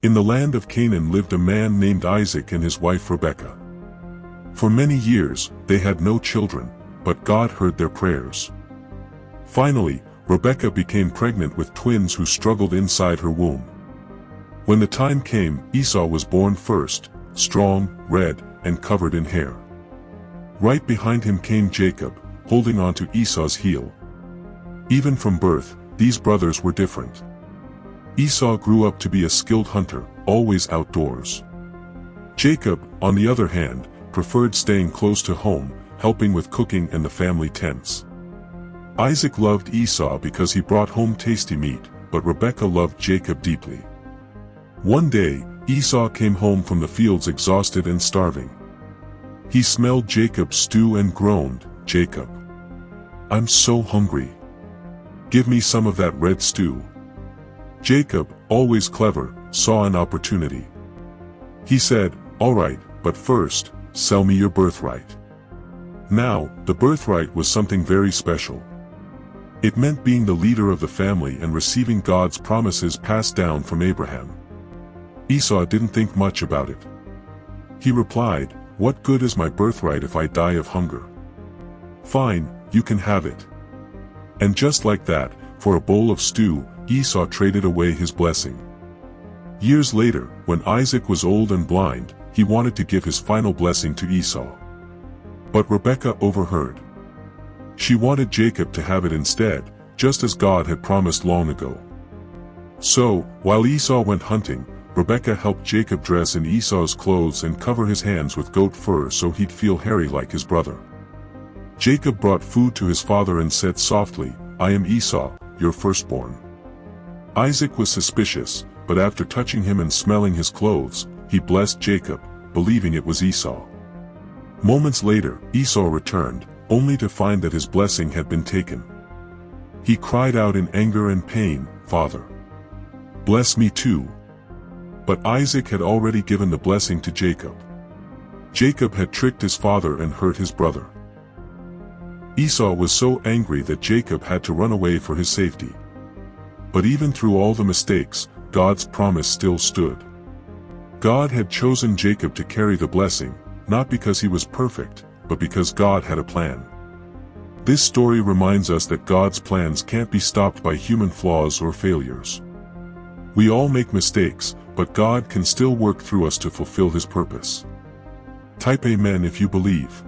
In the land of Canaan lived a man named Isaac and his wife Rebekah. For many years, they had no children, but God heard their prayers. Finally, Rebekah became pregnant with twins who struggled inside her womb. When the time came, Esau was born first, strong, red, and covered in hair. Right behind him came Jacob, holding on to Esau's heel. Even from birth, these brothers were different. Esau grew up to be a skilled hunter, always outdoors. Jacob, on the other hand, preferred staying close to home, helping with cooking and the family tents. Isaac loved Esau because he brought home tasty meat, but Rebekah loved Jacob deeply. One day, Esau came home from the fields exhausted and starving. He smelled Jacob's stew and groaned, "Jacob, I'm so hungry. Give me some of that red stew." Jacob, always clever, saw an opportunity. He said, "All right, but first, sell me your birthright." Now, the birthright was something very special. It meant being the leader of the family and receiving God's promises passed down from Abraham. Esau didn't think much about it. He replied, "What good is my birthright if I die of hunger? Fine, you can have it." And just like that, for a bowl of stew, Esau traded away his blessing. Years later, when Isaac was old and blind, he wanted to give his final blessing to Esau. But Rebekah overheard. She wanted Jacob to have it instead, just as God had promised long ago. So, while Esau went hunting, Rebekah helped Jacob dress in Esau's clothes and cover his hands with goat fur so he'd feel hairy like his brother. Jacob brought food to his father and said softly, "I am Esau, your firstborn." Isaac was suspicious, but after touching him and smelling his clothes, he blessed Jacob, believing it was Esau. Moments later, Esau returned, only to find that his blessing had been taken. He cried out in anger and pain, "Father, bless me too." But Isaac had already given the blessing to Jacob. Jacob had tricked his father and hurt his brother. Esau was so angry that Jacob had to run away for his safety. But even through all the mistakes, God's promise still stood. God had chosen Jacob to carry the blessing, not because he was perfect, but because God had a plan. This story reminds us that God's plans can't be stopped by human flaws or failures. We all make mistakes, but God can still work through us to fulfill His purpose. Type Amen if you believe.